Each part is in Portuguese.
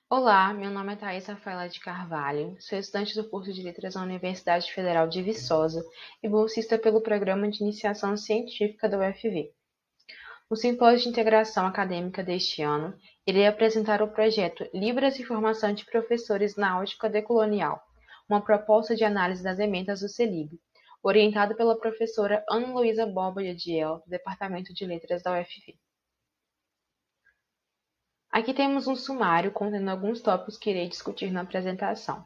Olá, meu nome é Thaís Rafaela de Carvalho, sou estudante do curso de Letras na Universidade Federal de Viçosa e bolsista pelo Programa de Iniciação Científica da UFV. No Simpósio de Integração Acadêmica deste ano, irei apresentar o projeto Libras e Formação de Professores na Ótica Decolonial, uma proposta de análise das emendas do CELIB, orientado pela professora Ana Luísa Borba de Adiel, do Departamento de Letras da UFV. Aqui temos um sumário contendo alguns tópicos que irei discutir na apresentação.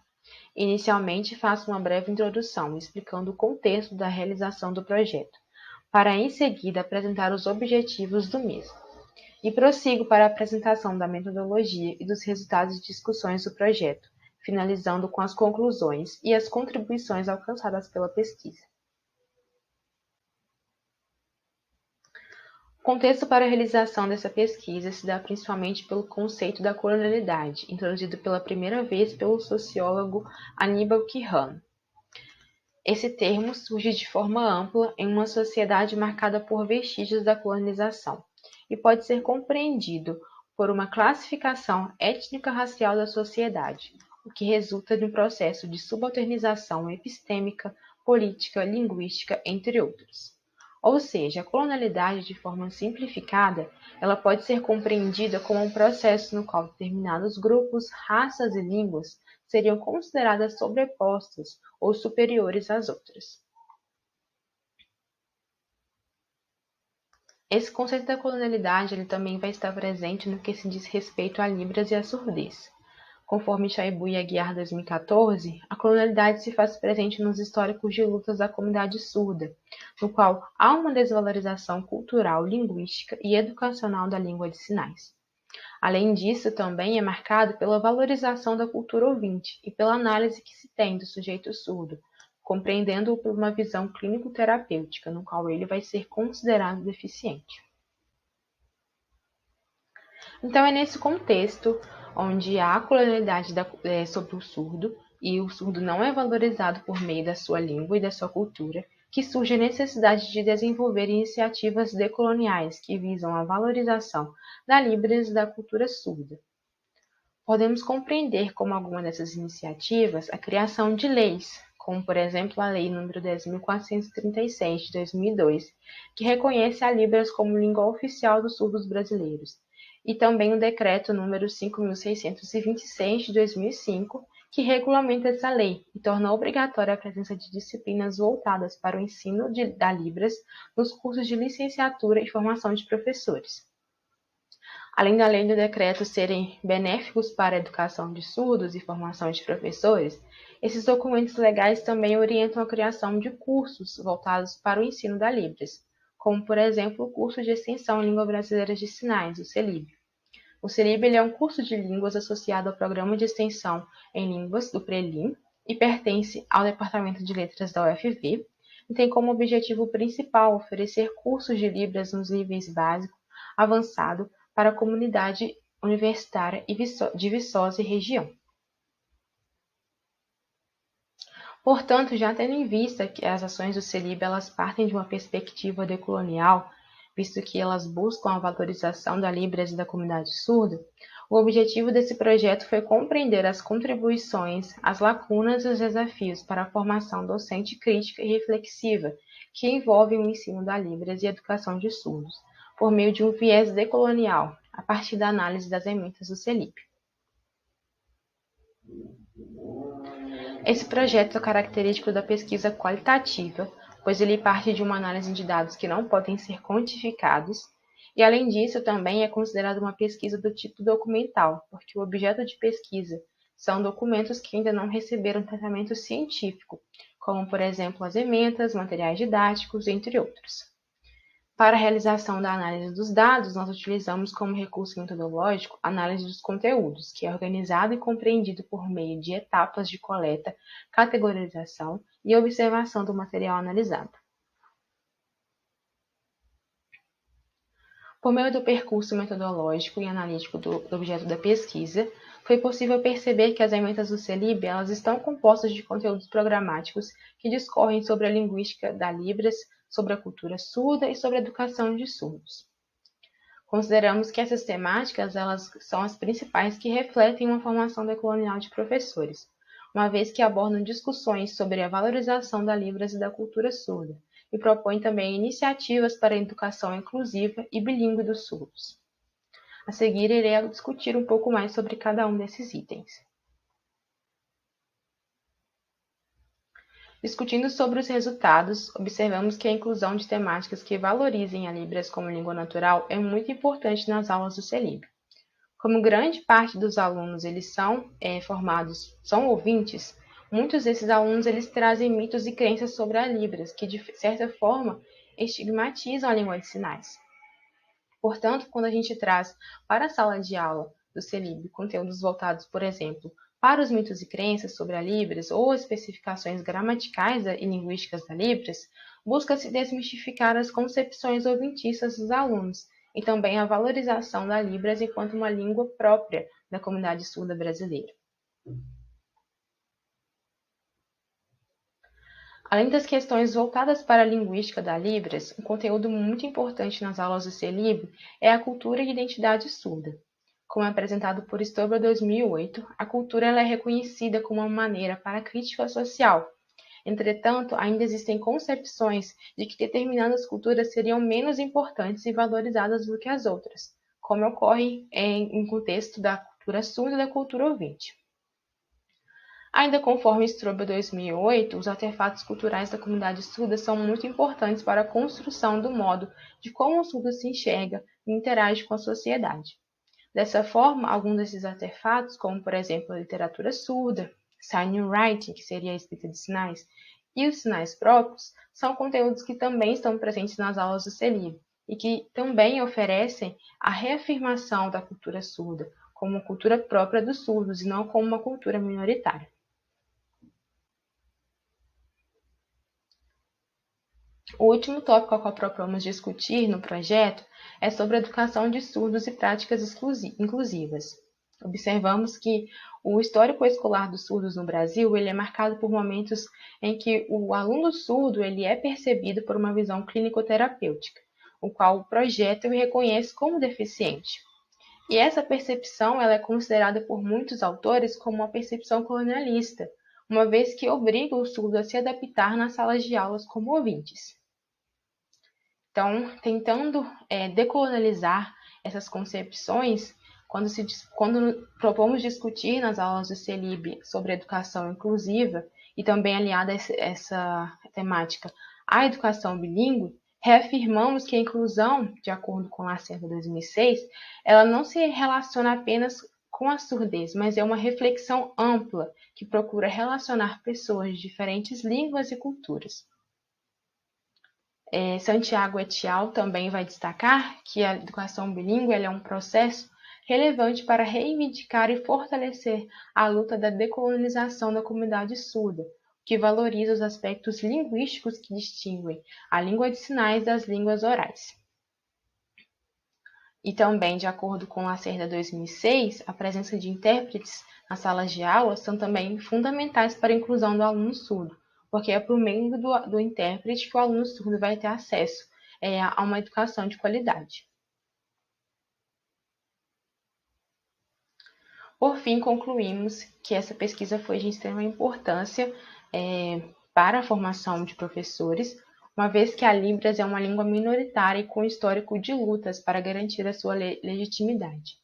Inicialmente, faço uma breve introdução, explicando o contexto da realização do projeto, para em seguida apresentar os objetivos do mesmo. E prossigo para a apresentação da metodologia e dos resultados de discussões do projeto, finalizando com as conclusões e as contribuições alcançadas pela pesquisa. O contexto para a realização dessa pesquisa se dá principalmente pelo conceito da colonialidade, introduzido pela primeira vez pelo sociólogo Aníbal Quijano. Esse termo surge de forma ampla em uma sociedade marcada por vestígios da colonização e pode ser compreendido por uma classificação étnico-racial da sociedade, o que resulta de um processo de subalternização epistêmica, política, linguística, entre outros. Ou seja, a colonialidade, de forma simplificada, ela pode ser compreendida como um processo no qual determinados grupos, raças e línguas seriam consideradas sobrepostas ou superiores às outras. Esse conceito da colonialidade ele também vai estar presente no que se diz respeito a Libras e a surdez. Conforme Chaibu e Aguiar 2014, a colonialidade se faz presente nos históricos de lutas da comunidade surda, no qual há uma desvalorização cultural, linguística e educacional da língua de sinais. Além disso, também é marcado pela valorização da cultura ouvinte e pela análise que se tem do sujeito surdo, compreendendo-o por uma visão clínico-terapêutica, no qual ele vai ser considerado deficiente. Então, é nesse contexto onde há a colonialidade sobre o surdo, e o surdo não é valorizado por meio da sua língua e da sua cultura, que surge a necessidade de desenvolver iniciativas decoloniais que visam a valorização da Libras e da cultura surda. Podemos compreender como alguma dessas iniciativas a criação de leis, como por exemplo a Lei nº 10.436 de 2002, que reconhece a Libras como língua oficial dos surdos brasileiros, e também o Decreto nº 5.626 de 2005, que regulamenta essa lei e torna obrigatória a presença de disciplinas voltadas para o ensino da Libras nos cursos de licenciatura e formação de professores. Além da lei e do decreto serem benéficos para a educação de surdos e formação de professores, esses documentos legais também orientam a criação de cursos voltados para o ensino da Libras, como, por exemplo, o curso de extensão em Língua Brasileira de Sinais, o CELIB. O CELIB é um curso de línguas associado ao Programa de Extensão em Línguas do PRELIM e pertence ao Departamento de Letras da UFV e tem como objetivo principal oferecer cursos de Libras nos níveis básico, avançado, para a comunidade universitária de Viçosa e região. Portanto, já tendo em vista que as ações do CELIB elas partem de uma perspectiva decolonial, visto que elas buscam a valorização da Libras e da comunidade surda, o objetivo desse projeto foi compreender as contribuições, as lacunas e os desafios para a formação docente crítica e reflexiva que envolvem o ensino da Libras e a educação de surdos, por meio de um viés decolonial, a partir da análise das emendas do CELIB. Esse projeto é característico da pesquisa qualitativa, pois ele parte de uma análise de dados que não podem ser quantificados, e além disso também é considerado uma pesquisa do tipo documental, porque o objeto de pesquisa são documentos que ainda não receberam tratamento científico, como por exemplo as emendas, materiais didáticos, entre outros. Para a realização da análise dos dados, nós utilizamos como recurso metodológico a análise dos conteúdos, que é organizado e compreendido por meio de etapas de coleta, categorização e observação do material analisado. Por meio do percurso metodológico e analítico do objeto da pesquisa, foi possível perceber que as emendas do CELIB elas estão compostas de conteúdos programáticos que discorrem sobre a linguística da Libras, sobre a cultura surda e sobre a educação de surdos. Consideramos que essas temáticas elas são as principais que refletem uma formação decolonial de professores, uma vez que abordam discussões sobre a valorização da Libras e da cultura surda, e propõem também iniciativas para a educação inclusiva e bilíngue dos surdos. A seguir, irei discutir um pouco mais sobre cada um desses itens. Discutindo sobre os resultados, observamos que a inclusão de temáticas que valorizem a Libras como língua natural é muito importante nas aulas do CELIB. Como grande parte dos alunos eles são ouvintes, muitos desses alunos eles trazem mitos e crenças sobre a Libras, que de certa forma estigmatizam a língua de sinais. Portanto, quando a gente traz para a sala de aula do CELIB conteúdos voltados, por exemplo, para os mitos e crenças sobre a Libras ou especificações gramaticais e linguísticas da Libras, busca-se desmistificar as concepções ouvintistas dos alunos e também a valorização da Libras enquanto uma língua própria da comunidade surda brasileira. Além das questões voltadas para a linguística da Libras, um conteúdo muito importante nas aulas do CELIB é a cultura e identidade surda. Como é apresentado por Stober 2008, a cultura ela é reconhecida como uma maneira para a crítica social. Entretanto, ainda existem concepções de que determinadas culturas seriam menos importantes e valorizadas do que as outras, como ocorre em contexto da cultura surda e da cultura ouvinte. Ainda conforme Stober 2008, os artefatos culturais da comunidade surda são muito importantes para a construção do modo de como o surdo se enxerga e interage com a sociedade. Dessa forma, alguns desses artefatos, como por exemplo a literatura surda, sign writing, que seria a escrita de sinais, e os sinais próprios, são conteúdos que também estão presentes nas aulas do CELIB e que também oferecem a reafirmação da cultura surda como uma cultura própria dos surdos e não como uma cultura minoritária. O último tópico ao qual propomos discutir no projeto é sobre a educação de surdos e práticas inclusivas. Observamos que o histórico escolar dos surdos no Brasil ele é marcado por momentos em que o aluno surdo ele é percebido por uma visão clínico-terapêutica, o qual o projeta e reconhece como deficiente. E essa percepção ela é considerada por muitos autores como uma percepção colonialista, uma vez que obriga o surdo a se adaptar nas salas de aulas como ouvintes. Então, tentando decolonializar essas concepções, quando propomos discutir nas aulas do CELIB sobre educação inclusiva e também aliada a essa temática à educação bilíngue, reafirmamos que a inclusão, de acordo com a Lacerda 2006, ela não se relaciona apenas com a surdez, mas é uma reflexão ampla que procura relacionar pessoas de diferentes línguas e culturas. Santiago et al. Também vai destacar que a educação bilíngue é um processo relevante para reivindicar e fortalecer a luta da decolonização da comunidade surda, que valoriza os aspectos linguísticos que distinguem a língua de sinais das línguas orais. E também, de acordo com a Lacerda 2006, a presença de intérpretes nas salas de aula são também fundamentais para a inclusão do aluno surdo, porque é por meio do intérprete que o aluno surdo vai ter acesso a uma educação de qualidade. Por fim, concluímos que essa pesquisa foi de extrema importância para a formação de professores, uma vez que a Libras é uma língua minoritária e com histórico de lutas para garantir a sua legitimidade.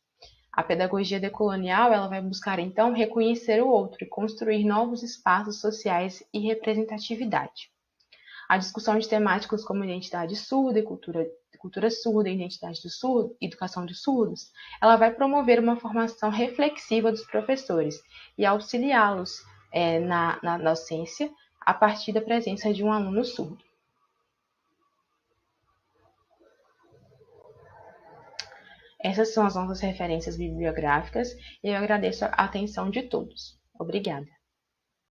A pedagogia decolonial ela vai buscar, então, reconhecer o outro e construir novos espaços sociais e representatividade. A discussão de temáticas como identidade surda e cultura surda, identidade do surdo, educação dos surdos, ela vai promover uma formação reflexiva dos professores e auxiliá-los na docência a partir da presença de um aluno surdo. Essas são as nossas referências bibliográficas e eu agradeço a atenção de todos. Obrigada.